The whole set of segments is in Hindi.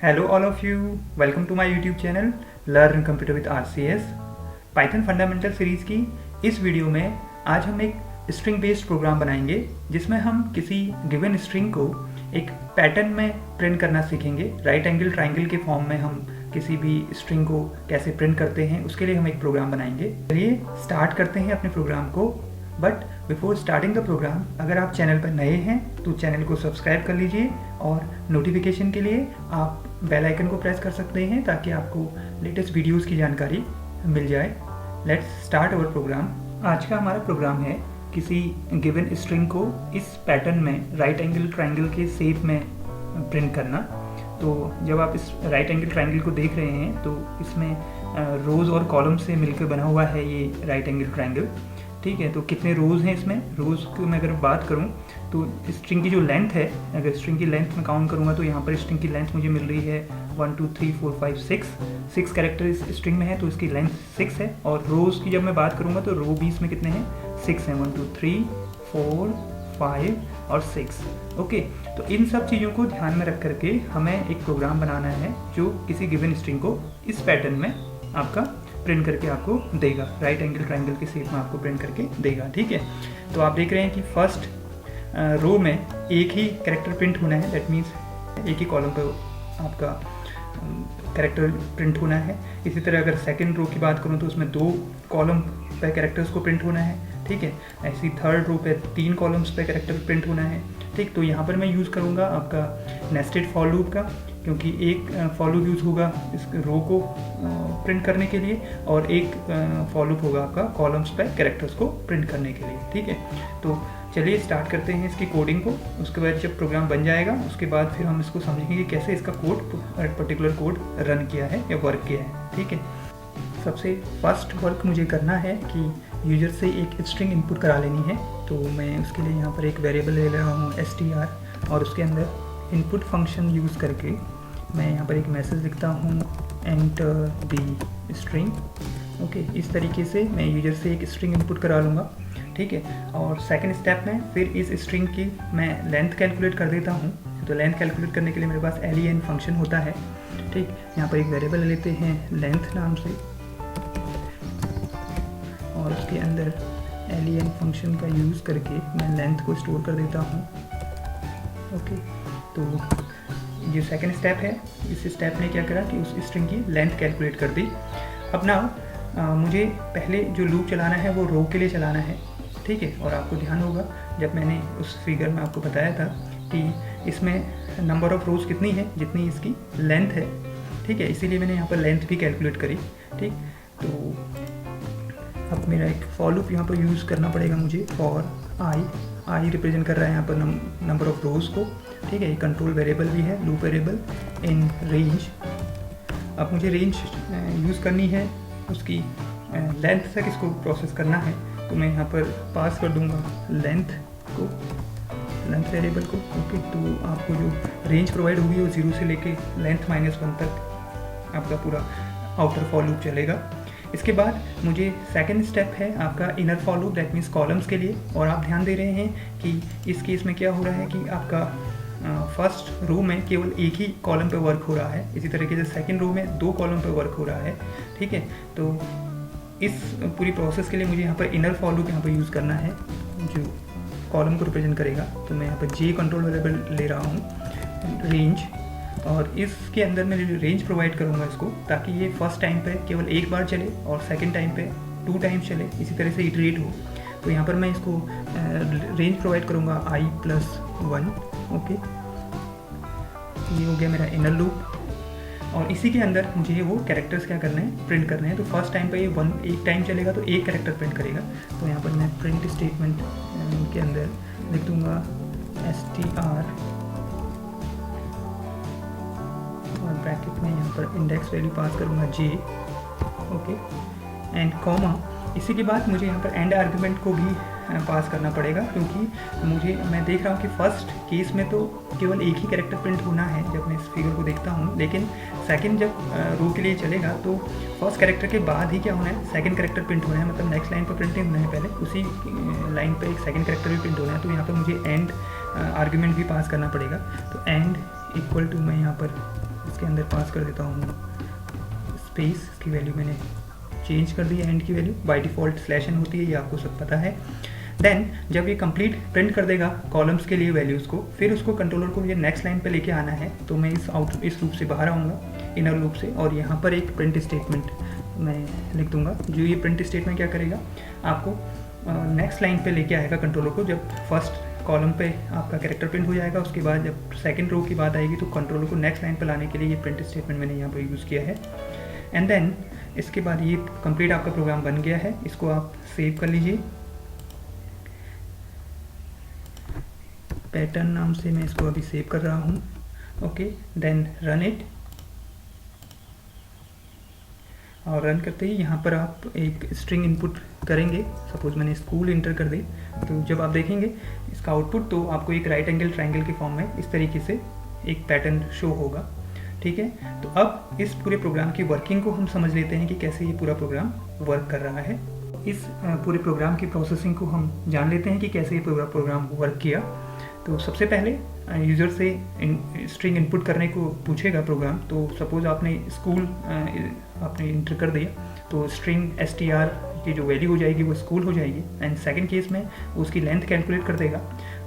Hello all of you, welcome to my YouTube channel Learn Computer with RCS। Python fundamental series की इस वीडियो में आज हम एक स्ट्रिंग बेस्ड प्रोग्राम बनाएंगे जिसमें हम किसी गिवन स्ट्रिंग को एक पैटर्न में प्रिंट करना सीखेंगे। राइट एंगल ट्राइंगल के फॉर्म में हम किसी भी स्ट्रिंग को कैसे प्रिंट करते हैं उसके लिए हम एक प्रोग्राम बनाएंगे। चलिए स्टार्ट करते हैं अपने प्रोग्राम को। But before starting the program, अगर आप चैनल पर नए हैं तो चैनल को सब्सक्राइब कर लीजिए और नोटिफिकेशन के लिए आप बेल आइकन को प्रेस कर सकते हैं ताकि आपको लेटेस्ट वीडियोस की जानकारी मिल जाए। Let's start our program. आज का हमारा प्रोग्राम है किसी गिवन स्ट्रिंग को इस पैटर्न में राइट एंगल ट्राइंगल के शेप में प्रिंट करना। तो जब आप इस राइट एंगल ट्राइंगल को देख रहे हैं तो इसमें रोज़ और कॉलम से मिलकर बना हुआ है ये राइट एंगल ट्राइंगल। ठीक है, तो कितने रोज़ हैं इसमें? रोज़ की मैं अगर बात करूं तो स्ट्रिंग की जो लेंथ है, अगर स्ट्रिंग की लेंथ में काउंट करूंगा तो यहाँ पर स्ट्रिंग की लेंथ मुझे मिल रही है 1 2 3 4 5 6 कैरेक्टर इस स्ट्रिंग में है, तो इसकी लेंथ 6 है। और रोज़ की जब मैं बात करूंगा तो रो भी इसमें कितने हैं? 6 हैं। 1 2 3 4 5 और 6। ओके, तो इन सब चीज़ों को ध्यान में रख करके हमें एक प्रोग्राम बनाना है जो किसी गिवन स्ट्रिंग को इस पैटर्न में आपका प्रिंट करके आपको देगा, राइट एंगल ट्राइंगल के शेप में आपको प्रिंट करके देगा। ठीक है, तो आप देख रहे हैं कि फर्स्ट रो में एक ही कैरेक्टर प्रिंट होना है। दैट मीन्स एक ही कॉलम पर आपका कैरेक्टर प्रिंट होना है। इसी तरह अगर सेकंड रो की बात करूं तो उसमें 2 कॉलम पे कैरेक्टर्स को प्रिंट होना है। ठीक है, ऐसी थर्ड रो पे 3 कॉलम्स पे कैरेक्टर प्रिंट होना है। ठीक, तो यहाँ पर मैं यूज़ करूँगा आपका नेस्टेड फॉर लूप का, क्योंकि एक फॉर लूप यूज़ होगा इस रो को प्रिंट करने के लिए और एक फॉर लूप होगा आपका कॉलम्स पे कैरेक्टर्स को प्रिंट करने के लिए। ठीक है, तो चलिए स्टार्ट करते हैं इसकी कोडिंग को। उसके बाद जब प्रोग्राम बन जाएगा उसके बाद फिर हम इसको समझेंगे कि कैसे इसका पर्टिकुलर कोड रन किया है या वर्क किया है। ठीक है, सबसे फर्स्ट वर्क मुझे करना है कि यूजर से एक स्ट्रिंग इनपुट करा लेनी है। तो मैं उसके लिए यहाँ पर एक वेरिएबल ले रहा हूँ str और उसके अंदर इनपुट फंक्शन यूज़ करके मैं यहाँ पर एक मैसेज लिखता हूँ एंटर द स्ट्रिंग। ओके, इस तरीके से मैं यूजर से एक स्ट्रिंग इनपुट करा लूँगा। ठीक है, और सेकंड स्टेप में फिर इस स्ट्रिंग की मैं लेंथ कैलकुलेट कर देता हूँ। तो लेंथ कैलकुलेट करने के लिए मेरे पास len फंक्शन होता है। ठीक, यहाँ पर एक वेरिएबल लेते हैं लेंथ नाम से और उसके अंदर len फंक्शन का यूज़ करके मैं लेंथ को स्टोर कर देता हूँ। ओके, तो ये सेकंड स्टेप है। इस स्टेप ने क्या करा कि उस स्ट्रिंग की लेंथ कैलकुलेट कर दी। अब ना मुझे पहले जो लूप चलाना है वो रो के लिए चलाना है। ठीक है, और आपको ध्यान होगा जब मैंने उस फिगर में आपको बताया था कि इसमें नंबर ऑफ़ रोज़ कितनी है जितनी इसकी लेंथ है। ठीक है, इसीलिए मैंने यहाँ पर लेंथ भी कैलकुलेट करी। ठीक, तो अब मेरा एक फॉर लूप यहाँ पर यूज़ करना पड़ेगा मुझे। फॉर आई रिप्रेजेंट कर रहा है यहाँ पर नंबर ऑफ़ रोज़ को। ठीक है, ये कंट्रोल वेरिएबल भी है, लूप वेरिएबल इन रेंज। अब मुझे रेंज यूज़ करनी है, उसकी लेंथ तक इसको प्रोसेस करना है। तो मैं यहाँ पर पास कर दूँगा लेंथ वेरिएबल को। ओके, तो आपको जो रेंज प्रोवाइड होगी वो 0 से लेके लेंथ -1 तक आपका पूरा आउटर फॉर लूप चलेगा। इसके बाद मुझे सेकंड स्टेप है आपका inner for loop, that means columns के लिए। और आप ध्यान दे रहे हैं कि इस केस में क्या हो रहा है कि आपका फर्स्ट रो में केवल एक ही कॉलम पे वर्क हो रहा है। इसी तरीके से सेकंड रो में 2 कॉलम पे वर्क हो रहा है। ठीक है, तो इस पूरी प्रोसेस के लिए मुझे यहाँ पर इनर फॉर लूप यहाँ पर यूज़ करना है जो कॉलम को रिप्रेजेंट करेगा। तो मैं यहाँ पर जे कंट्रोल वेरिएबल ले रहा हूँ रेंज, और इसके अंदर मैं रेंज प्रोवाइड करूँगा इसको, ताकि ये फर्स्ट टाइम पे केवल एक बार चले और सेकंड टाइम पे 2 टाइम्स चले, इसी तरह से इटरेट हो। तो यहाँ पर मैं इसको रेंज प्रोवाइड करूँगा i+1। ओके, ये हो गया मेरा इनर लूप। और इसी के अंदर मुझे वो कैरेक्टर्स क्या करना है, प्रिंट करने हैं। तो फर्स्ट टाइम पे ये एक टाइम चलेगा तो एक कैरेक्टर प्रिंट करेगा। तो यहाँ पर मैं प्रिंट स्टेटमेंट के अंदर लिख दूँगा str और ब्रैकेट में यहाँ पर इंडेक्स वैल्यू पास करूँगा j। Okay, and comma. इसी के बाद मुझे यहाँ पर एंड आर्गुमेंट को भी पास करना पड़ेगा, क्योंकि मैं देख रहा हूँ कि फर्स्ट केस में तो केवल एक ही कैरेक्टर प्रिंट होना है जब मैं इस फिगर को देखता हूँ, लेकिन सेकंड जब रो के लिए चलेगा तो फर्स्ट कैरेक्टर के बाद ही क्या होना है, सेकंड कैरेक्टर प्रिंट होना है। मतलब नेक्स्ट लाइन पर प्रिंट नहीं होना है, पहले उसी लाइन पर एक सेकंड कैरेक्टर भी प्रिंट होना है। तो यहाँ पर मुझे एंड आर्गुमेंट भी पास करना पड़ेगा। तो एंड इक्वल टू मैं यहाँ पर इसके अंदर पास कर देता हूँ स्पेस, की वैल्यू मैंने चेंज कर दी है, एंड की वैल्यू बाय डिफ़ॉल्ट /n होती है, ये आपको सब पता है। देन जब ये कंप्लीट प्रिंट कर देगा कॉलम्स के लिए वैल्यूज़ को, फिर उसको कंट्रोलर को ये नेक्स्ट लाइन पे लेके आना है। तो मैं इस लूप से बाहर आऊँगा, इनर लूप से, और यहाँ पर एक प्रिंट स्टेटमेंट मैं लिख दूँगा। जो ये प्रिंट स्टेटमेंट क्या करेगा, आपको नेक्स्ट लाइन पे लेके आएगा कंट्रोलर को। जब फर्स्ट कॉलम पे आपका कैरेक्टर प्रिंट हो जाएगा, उसके बाद जब सेकंड रो की बात आएगी तो कंट्रोलर को नेक्स्ट लाइन पे लाने के लिए ये प्रिंट स्टेटमेंट मैंने यहाँ पर यूज़ किया है। एंड देन इसके बाद ये कंप्लीट आपका प्रोग्राम बन गया है। इसको आप सेव कर लीजिए, पैटर्न नाम से मैं इसको अभी सेव कर रहा हूँ। ओके, देन रन इट, और रन करते ही यहाँ पर आप एक स्ट्रिंग इनपुट करेंगे। सपोज मैंने स्कूल इंटर कर दी, तो जब आप देखेंगे इसका आउटपुट, तो आपको एक राइट एंगल ट्रायंगल के फॉर्म में इस तरीके से एक पैटर्न शो होगा। ठीक है, तो अब इस पूरे प्रोग्राम की वर्किंग को हम समझ लेते हैं कि कैसे ये पूरा प्रोग्राम वर्क कर रहा है। इस पूरे प्रोग्राम की प्रोसेसिंग को हम जान लेते हैं कि कैसे ये पूरा प्रोग्राम वर्क किया। तो सबसे पहले यूज़र से स्ट्रिंग इनपुट करने को पूछेगा प्रोग्राम। तो सपोज़ आपने स्कूल आपने इंटर कर दिया, तो स्ट्रिंग str की जो वैल्यू हो जाएगी वो स्कूल हो जाएगी। एंड सेकंड केस में उसकी लेंथ कैलकुलेट कर देगा,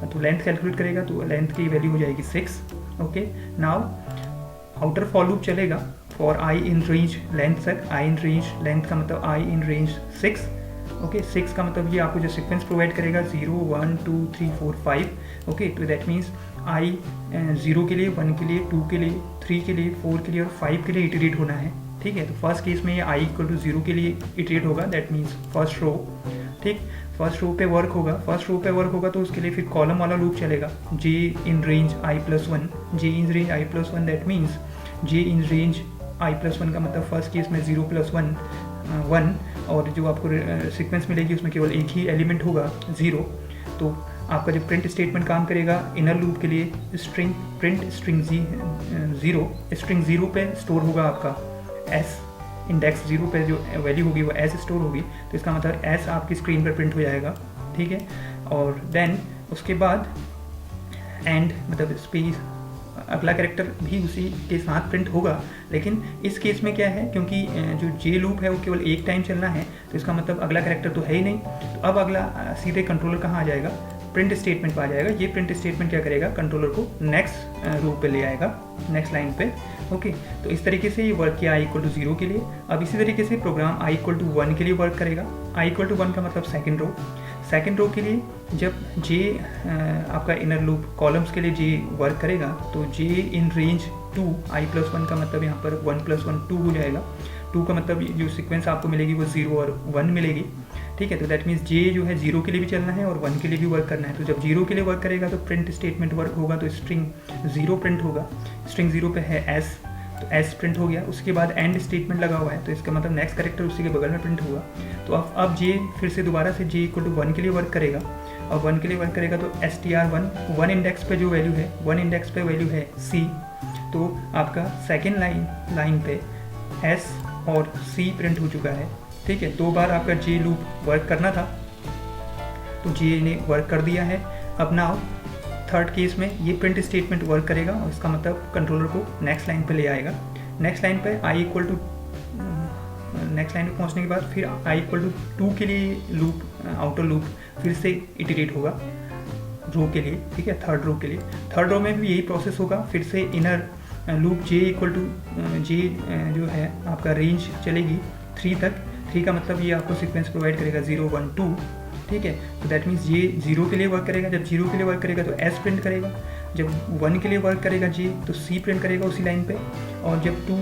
तो लेंथ कैलकुलेट करेगा तो लेंथ की वैल्यू हो जाएगी 6। Okay, now outer for loop चलेगा for i in range length तक। आई इन रेंज लेंथ का मतलब आई इन रेंज 6। ओके, 6 का मतलब ये आपको जो सीक्वेंस प्रोवाइड करेगा 0 1 2 3 4 5। ओके, तो दैट मीन्स आई 0 के लिए, 1 के लिए, 2 के लिए, 3 के लिए, 4 के लिए और 5 के लिए इटरेट होना है। ठीक है, तो फर्स्ट केस में ये i इक्वल टू 0 के लिए इटरेट होगा, दैट मीन्स फर्स्ट रो। ठीक, फर्स्ट रो पे वर्क होगा। फर्स्ट रो पे वर्क होगा तो उसके लिए फिर कॉलम वाला लूप चलेगा, j in range i+1, j in range i+1, that means j in range i+1 का मतलब फर्स्ट केस में 0 + 1 1, और जो आपको सीक्वेंस मिलेगी उसमें केवल एक ही एलिमेंट होगा 0। तो आपका जो प्रिंट स्टेटमेंट काम करेगा इनर लूप के लिए, स्ट्रिंग प्रिंट स्ट्रिंग 0, स्ट्रिंग 0 पे स्टोर होगा आपका s, इंडेक्स 0 पे जो वैल्यू होगी वो s स्टोर होगी। तो इसका मतलब s आपकी स्क्रीन पर प्रिंट हो जाएगा। ठीक है, और देन उसके बाद एंड मतलब स्पेस, अगला कैरेक्टर भी उसी के साथ प्रिंट होगा। लेकिन इस केस में क्या है, क्योंकि जो जे लूप है वो केवल एक टाइम चलना है, तो इसका मतलब अगला कैरेक्टर तो है ही नहीं। तो अब अगला सीधे कंट्रोलर कहाँ आ जाएगा, प्रिंट स्टेटमेंट पर आ जाएगा। ये प्रिंट स्टेटमेंट क्या करेगा, कंट्रोलर को नेक्स्ट रो पे ले आएगा, नेक्स्ट लाइन पे। ओके, तो इस तरीके से ये वर्क किया i = 0 के लिए। अब इसी तरीके से प्रोग्राम i = 1 के लिए वर्क करेगा। i = 1 का मतलब सेकेंड रो। सेकेंड रो के लिए जब j आपका इनर लूप कॉलम्स के लिए j वर्क करेगा, तो j इन रेंज 2, i+1 का मतलब यहाँ पर 1 + 1 2 हो जाएगा। 2 का मतलब जो सीक्वेंस आपको मिलेगी वो 0 और 1 मिलेगी। ठीक है, तो दैट मीन्स j जो है 0 के लिए भी चलना है और 1 के लिए भी वर्क करना है। तो जब 0 के लिए वर्क करेगा तो प्रिंट स्टेटमेंट वर्क होगा, तो स्ट्रिंग 0 प्रिंट होगा। स्ट्रिंग 0 पे है s, तो s प्रिंट हो गया। उसके बाद एंड स्टेटमेंट लगा हुआ है, तो इसका मतलब नेक्स्ट कैरेक्टर उसी के बगल में प्रिंट होगा। तो अब j फिर से दोबारा से j = 1 के लिए वर्क करेगा, और 1 के लिए वर्क करेगा तो str1 1 इंडेक्स पे जो वैल्यू है, 1 इंडेक्स पे वैल्यू है c। तो आपका सेकेंड लाइन पे s और c प्रिंट हो चुका है। ठीक है, 2 बार आपका j लूप वर्क करना था, तो j ने वर्क कर दिया है। अब नाउ थर्ड केस में ये प्रिंट स्टेटमेंट वर्क करेगा, और इसका मतलब कंट्रोलर को नेक्स्ट लाइन पे ले आएगा। नेक्स्ट लाइन पे नेक्स्ट लाइन पे पहुंचने के बाद फिर i = 2 के लिए लूप, आउटर लूप फिर से इटरेट होगा रो के लिए। ठीक है, थर्ड रो के लिए, थर्ड रो में भी यही प्रोसेस होगा। फिर से इनर लूप j जो है आपका रेंज चलेगी 3 तक। 3 का मतलब ये आपको सीक्वेंस प्रोवाइड करेगा 0 1 2। ठीक है, तो दैट मीन्स ये 0 के लिए वर्क करेगा। जब 0 के लिए वर्क करेगा तो s प्रिंट करेगा। जब 1 के लिए वर्क करेगा j, तो c प्रिंट करेगा उसी लाइन पे। और जब 2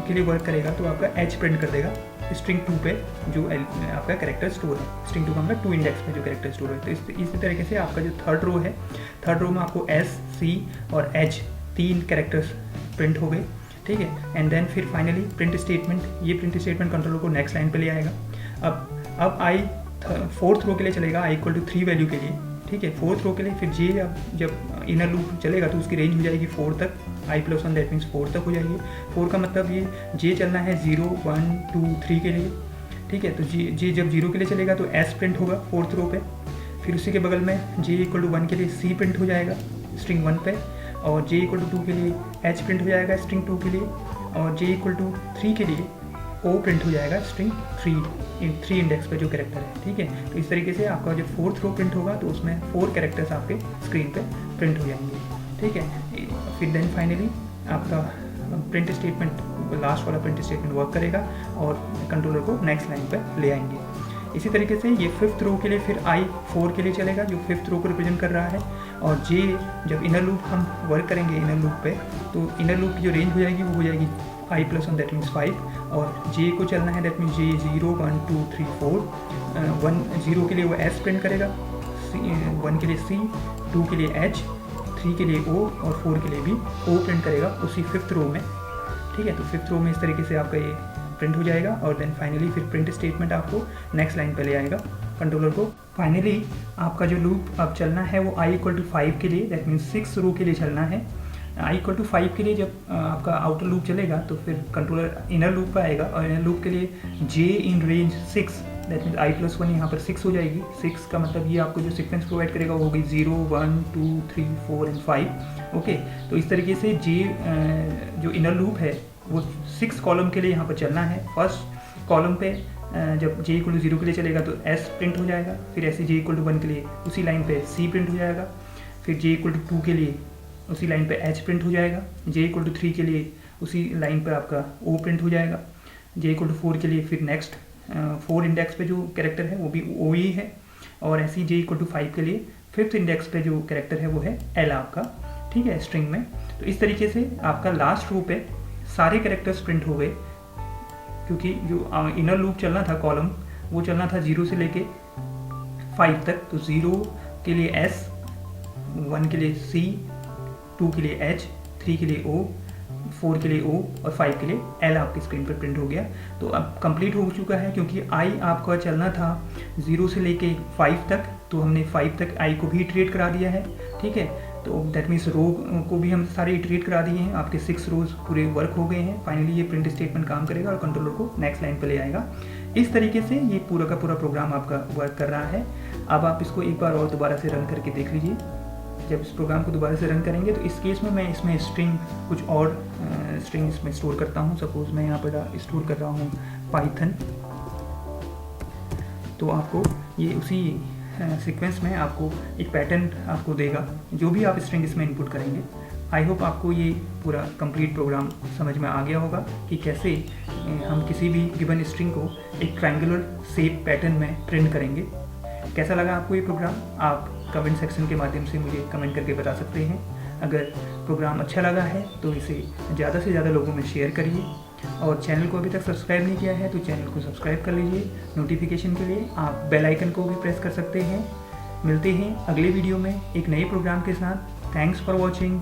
के लिए वर्क करेगा तो आपका h प्रिंट कर देगा स्ट्रिंग 2 पे जो आपका कैरेक्टर स्टोर है। स्ट्रिंग 2 का मतलब 2 इंडेक्स पे जो कैरेक्टर स्टोर है। तो इसी तरीके से आपका जो थर्ड रो है, थर्ड रो में आपको s, c और h 3 कैरेक्टर्स प्रिंट हो गए। ठीक है, एंड देन फिर फाइनली प्रिंट स्टेटमेंट, ये प्रिंट स्टेटमेंट कंट्रोलर को नेक्स्ट लाइन पे ले आएगा। अब i फोर्थ रो के लिए चलेगा i = 3 वैल्यू के लिए। ठीक है, फोर्थ रो के लिए फिर j जब इनर लूप चलेगा तो उसकी रेंज हो जाएगी 4 तक, i+1 दैट मीन्स 4 तक हो जाएगी। 4 का मतलब ये j चलना है 0 1 2 3 के लिए। ठीक है, तो j जब 0 के लिए चलेगा तो s प्रिंट होगा फोर्थ रो पे। फिर उसी के बगल में j = 1 के लिए c प्रिंट हो जाएगा स्ट्रिंग 1 पे, और j = 2 के लिए एच प्रिंट हो जाएगा स्ट्रिंग 2 के लिए, और j इक्वल टू 3 के लिए ओ प्रिंट हो जाएगा स्ट्रिंग 3 इंडेक्स पे जो कैरेक्टर है। ठीक है, तो इस तरीके से आपका जब 4th रो प्रिंट होगा तो उसमें 4 कैरेक्टर्स आपके स्क्रीन पे प्रिंट हो जाएंगे। ठीक है, फिर देन फाइनली आपका प्रिंट स्टेटमेंट, लास्ट वाला प्रिंट स्टेटमेंट वर्क करेगा और कंट्रोलर को नेक्स्ट लाइन पे ले आएंगे। इसी तरीके से ये 5th रो के लिए फिर i 4 के लिए चलेगा जो 5th रो को रिप्रेजेंट कर रहा है, और j जब इनर लूप हम वर्क करेंगे इनर लूप पे, तो इनर लूप की जो रेंज हो जाएगी वो हो जाएगी i+1 दैट मीन्स 5, और j को चलना है दैट मीन्स j 0 1 2 3 4, 0 के लिए वो s प्रिंट करेगा, 1 के लिए c, 2 के लिए h, 3 के लिए o और 4 के लिए भी o प्रिंट करेगा उसी 5th रो में। ठीक है, तो 5th रो में इस तरीके से आपका ये प्रिंट हो जाएगा, और देन फाइनली फिर प्रिंट स्टेटमेंट आपको नेक्स्ट लाइन पे ले आएगा कंट्रोलर को। फाइनली आपका जो लूप अब चलना है वो i इक्वल टू 5 के लिए दैट मीन्स 6 रो के लिए चलना है। i इक्वल टू 5 के लिए जब आपका आउटर लूप चलेगा तो फिर कंट्रोलर इनर लूप पे आएगा, और इनर लूप के लिए j in range 6 that means i+1 यहाँ पर 6 हो जाएगी। 6 का मतलब ये आपको जो सीक्वेंस प्रोवाइड करेगा वो होगी 0 1 2 3 4 एंड 5। ओके, तो इस तरीके से j जो इनर लूप है वो 6 कॉलम के लिए यहाँ पर चलना है। फर्स्ट कॉलम पे जब j इक्वल टू 0 के लिए चलेगा तो s प्रिंट हो जाएगा, फिर ऐसे j इक्वल टू 1 के लिए उसी लाइन पे c प्रिंट हो जाएगा, फिर j इक्वल टू 2 के लिए उसी लाइन पे h प्रिंट हो जाएगा, j इक्वल टू 3 के लिए उसी लाइन पे आपका o प्रिंट हो जाएगा, j इक्वल टू 4 के लिए फिर नेक्स्ट 4 इंडेक्स पे जो कैरेक्टर है वो भी o ही है, और ऐसे ही j इक्वल टू 5 के लिए 5th इंडेक्स पे जो कैरेक्टर है वो है l आपका। ठीक है, स्ट्रिंग में। तो इस तरीके से आपका लास्ट रो पे सारे कैरेक्टर्स प्रिंट हो गए, क्योंकि जो इनर लूप चलना था कॉलम वो चलना था 0 से लेके 5 तक, तो 0 के लिए s, 1 के लिए c, 2 के लिए h, 3 के लिए o, 4 के लिए o और 5 के लिए l आपकी स्क्रीन पर प्रिंट हो गया। तो अब कंप्लीट हो चुका है, क्योंकि i आपका चलना था 0 से लेके 5 तक, तो हमने 5 तक i को भी इटरेट करा दिया है। ठीक है, तो दैट मीन्स रो को भी हम सारे इटरेट करा दिए हैं, आपके 6 रोज पूरे वर्क हो गए हैं। फाइनली ये प्रिंट स्टेटमेंट काम करेगा और कंट्रोलर को नेक्स्ट लाइन पर ले आएगा। इस तरीके से ये पूरा का पूरा प्रोग्राम आपका वर्क कर रहा है। अब आप इसको एक बार और दोबारा से रन करके देख लीजिए। जब इस प्रोग्राम को दोबारा से रन करेंगे तो इस केस में मैं इसमें स्ट्रिंग कुछ और स्ट्रिंग इसमें स्टोर करता हूँ। सपोज मैं यहाँ पर स्टोर कर रहा हूँ पाइथन, तो आपको ये उसी सीक्वेंस में आपको एक पैटर्न आपको देगा जो भी आप स्ट्रिंग इसमें इनपुट करेंगे। आई होप आपको ये पूरा कंप्लीट प्रोग्राम समझ में आ गया होगा कि कैसे हम किसी भी गिवन स्ट्रिंग को एक ट्रायंगुलर शेप पैटर्न में प्रिंट करेंगे। कैसा लगा आपको ये प्रोग्राम, आप कमेंट सेक्शन के माध्यम से मुझे कमेंट करके बता सकते हैं। अगर प्रोग्राम अच्छा लगा है तो इसे ज़्यादा से ज़्यादा लोगों में शेयर करिए, और चैनल को अभी तक सब्सक्राइब नहीं किया है तो चैनल को सब्सक्राइब कर लीजिए। नोटिफिकेशन के लिए आप बेल आइकन को भी प्रेस कर सकते हैं। मिलते हैं अगले वीडियो में एक नए प्रोग्राम के साथ। Thanks for watching.